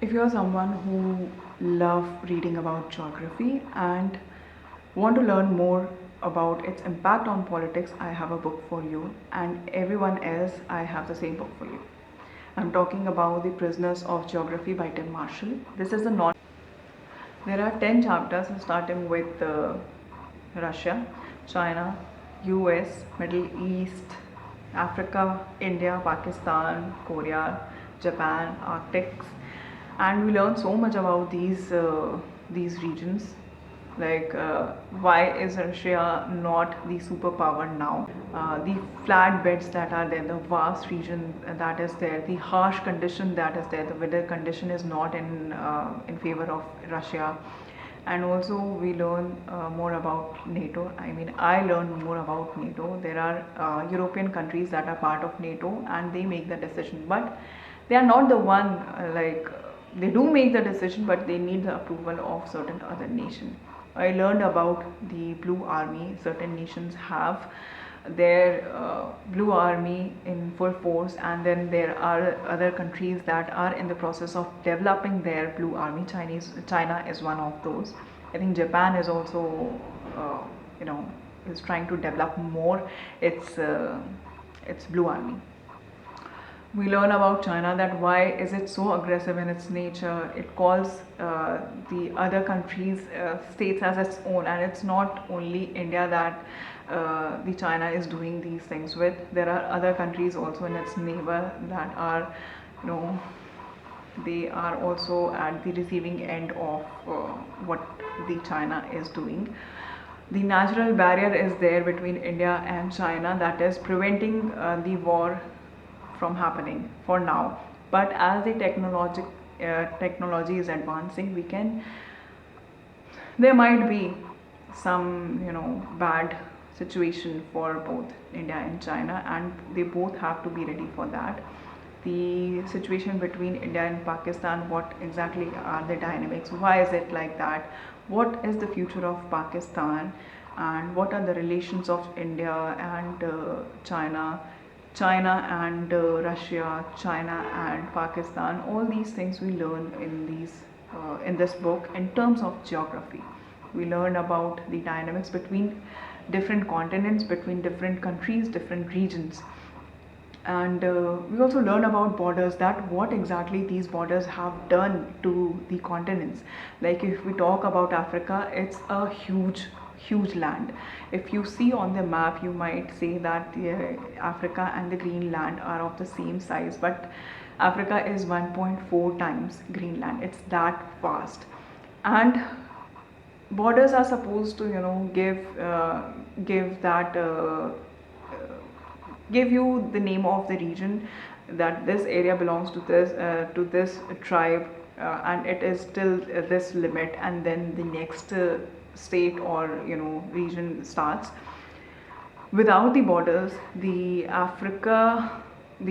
If you're someone who love reading about geography and want to learn more about its impact on politics, I have a book for you, and everyone else, I have the same book for you. I'm talking about The Prisoners of Geography by Tim Marshall. This is a non. There are 10 chapters starting with Russia, China, US, Middle East, Africa, India, Pakistan, Korea, Japan, Arctics, and we learn so much about these regions. Like why is Russia not the superpower now? The flat beds that are there, the vast region that is there, the harsh condition that is there, the weather condition is not in favor of Russia. And also we learn more about NATO. I mean, I learned more about NATO. There are European countries that are part of NATO and they make the decision, but they are not the one they do make the decision, but they need the approval of certain other nation. I learned about the Blue Army. Certain nations have their Blue Army in full force, and then there are other countries that are in the process of developing their Blue Army. China is one of those. I think Japan is also, uh, you know, is trying to develop more its Blue Army. We learn about China, that why is it so aggressive in its nature. It calls the other countries, states as its own, and it's not only India that the China is doing these things with. There are other countries also in its neighbor that are, you know, they are also at the receiving end of what the China is doing. The natural barrier is there between India and China that is preventing the war from happening for now. But as the technology is advancing, we can, there might be some, you know, bad situation for both India and China, and they both have to be ready for that. The situation between India and Pakistan, what exactly are the dynamics, why is it like that, what is the future of Pakistan, and what are the relations of India and China and Russia, China and Pakistan. All these things we learn in this book in terms of geography. We learn about the dynamics between different continents, between different countries, different regions. And we also learn about borders, that what exactly these borders have done to the continents. Like if we talk about Africa, it's a huge land. If you see on the map, you might say that Africa and the Greenland are of the same size, but Africa is 1.4 times Greenland. It's that vast. And borders are supposed to, you know, give that give you the name of the region, that this area belongs to this tribe, and it is till this limit, and then the next state or, you know, region starts. Without the borders, the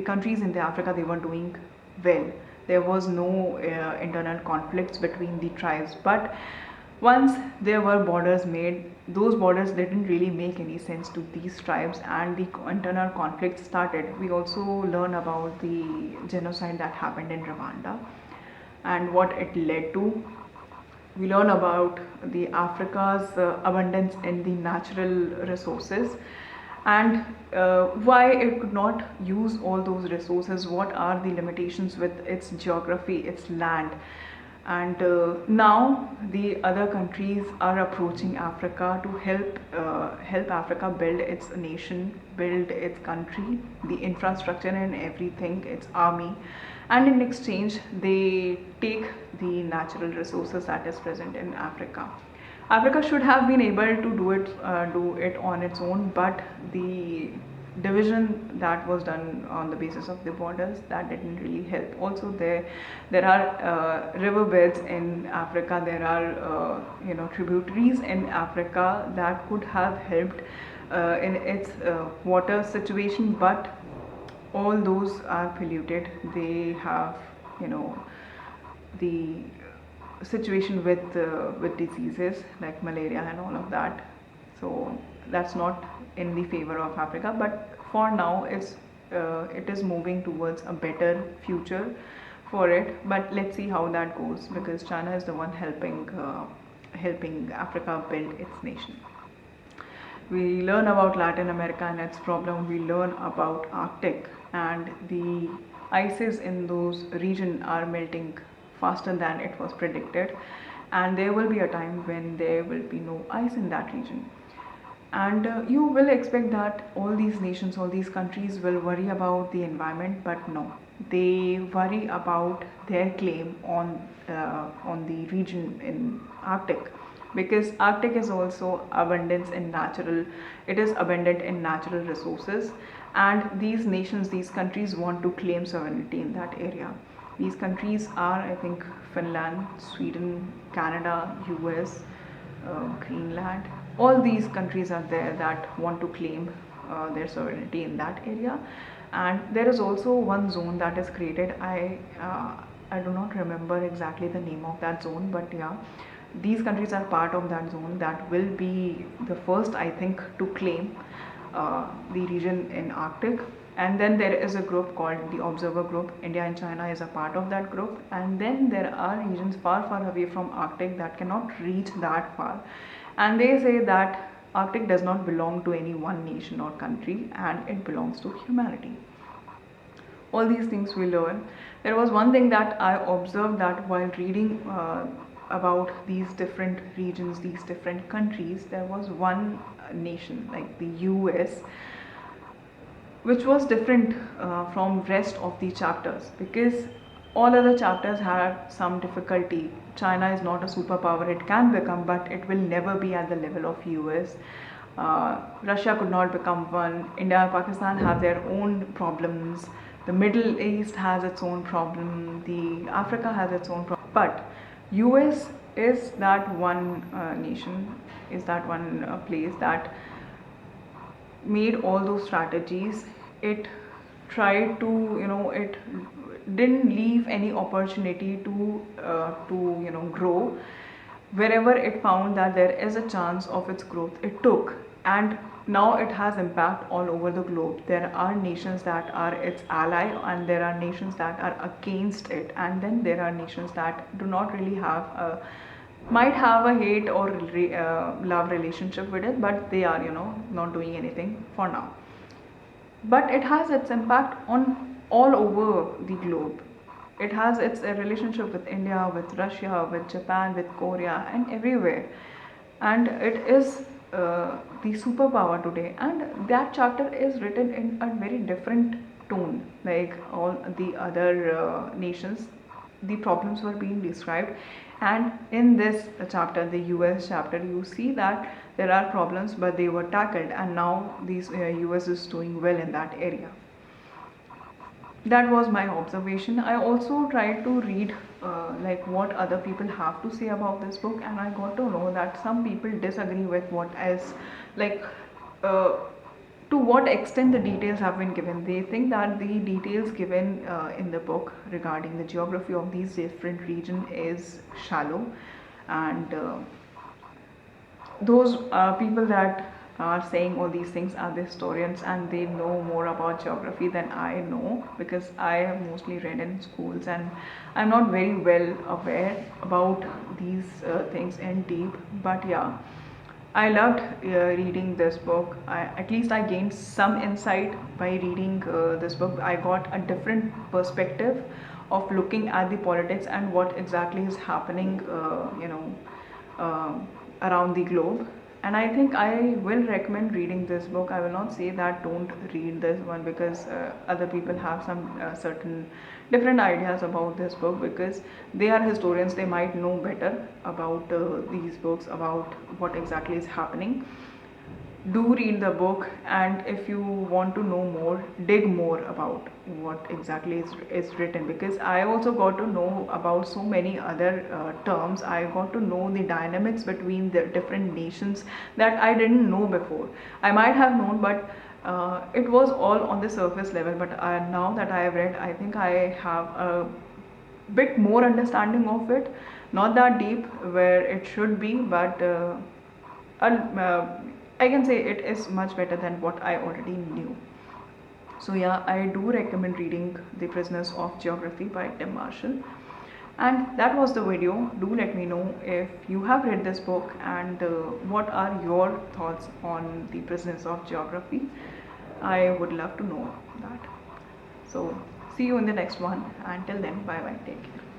countries in the Africa, they were doing well. There was no internal conflicts between the tribes. But once there were borders made, those borders didn't really make any sense to these tribes, and the internal conflict started. We also learn about the genocide that happened in Rwanda and what it led to. We learn about the Africa's abundance in the natural resources, and why it could not use all those resources, what are the limitations with its geography, its land. And now the other countries are approaching Africa to help Africa build its nation, build its country, the infrastructure and everything, its army. And in exchange, they take the natural resources that is present in Africa. Africa should have been able to do it on its own, but the division that was done on the basis of the borders, that didn't really help. Also, there are riverbeds in Africa. There are tributaries in Africa that could have helped in its water situation, but all those are polluted. They have, you know, the situation with diseases like malaria and all of that. So that's not in the favor of Africa. But for now, it is moving towards a better future for it, but let's see how that goes because China is the one helping Africa build its nation. We learn about Latin America and its problem. We learn about Arctic, and the ices in those region are melting faster than it was predicted, and there will be a time when there will be no ice in that region. And you will expect that all these nations, all these countries will worry about the environment, but no, they worry about their claim on the region in Arctic, because Arctic is also abundance in natural, it is abundant in natural resources, and these nations, these countries want to claim sovereignty in that area. These countries are, I think, Finland, Sweden, Canada, US, Greenland. All these countries are there that want to claim their sovereignty in that area. And there is also one zone that is created. I do not remember exactly the name of that zone, but yeah, these countries are part of that zone that will be the first, I think, to claim the region in Arctic. And then there is a group called the Observer Group. India and China is a part of that group. And then there are regions far, far away from Arctic that cannot reach that far. And they say that Arctic does not belong to any one nation or country, and it belongs to humanity. All these things we learn. There was one thing that I observed, that while reading about these different regions, these different countries, there was one nation like the US, which was different from rest of the chapters, because all other chapters had some difficulty. China is not a superpower, it can become, but it will never be at the level of US. Russia could not become one. India and Pakistan have their own problems. The Middle East has its own problem. The Africa has its own problem. But US is that one nation, is that one place that made all those strategies. It tried to, it didn't leave any opportunity to grow. Wherever it found that there is a chance of its growth, it took. And now it has impact all over the globe. There are nations that are its ally, and there are nations that are against it, and then there are nations that do not really have a, might have a hate or love relationship with it, but they are, not doing anything for now. But it has its impact on all over the globe. It has its relationship with India, with Russia, with Japan, with Korea, and everywhere. And it is the superpower today. And that chapter is written in a very different tone, like all the other nations. The problems were being described, and in this chapter, the US chapter, you see that there are problems, but they were tackled, and now these US is doing well in that area. That was my observation. I also tried to read like what other people have to say about this book, and I got to know that some people disagree with what is, like, uh, to what extent the details have been given. They think that the details given in the book regarding the geography of these different regions is shallow, and those people that are saying all these things are the historians, and they know more about geography than I know, because I have mostly read in schools and I'm not very well aware about these things in deep. But yeah, I loved reading this book. At least I gained some insight by reading this book. I got a different perspective of looking at the politics and what exactly is happening, around the globe. And I think I will recommend reading this book. I will not say that don't read this one, because other people have some certain different ideas about this book, because they are historians, they might know better about these books, about what exactly is happening. Do read the book, and if you want to know more, dig more about what exactly is written, because I also got to know about so many other terms. I got to know the dynamics between the different nations that I didn't know before. I might have known, but it was all on the surface level. But now that I have read, I think I have a bit more understanding of it. Not that deep where it should be, but uh, I can say it is much better than what I already knew. So yeah, I do recommend reading The Prisoners of Geography by Tim Marshall. And that was the video. Do let me know if you have read this book and what are your thoughts on The Prisoners of Geography. I would love to know that. So see you in the next one. Until then, bye bye. Take care.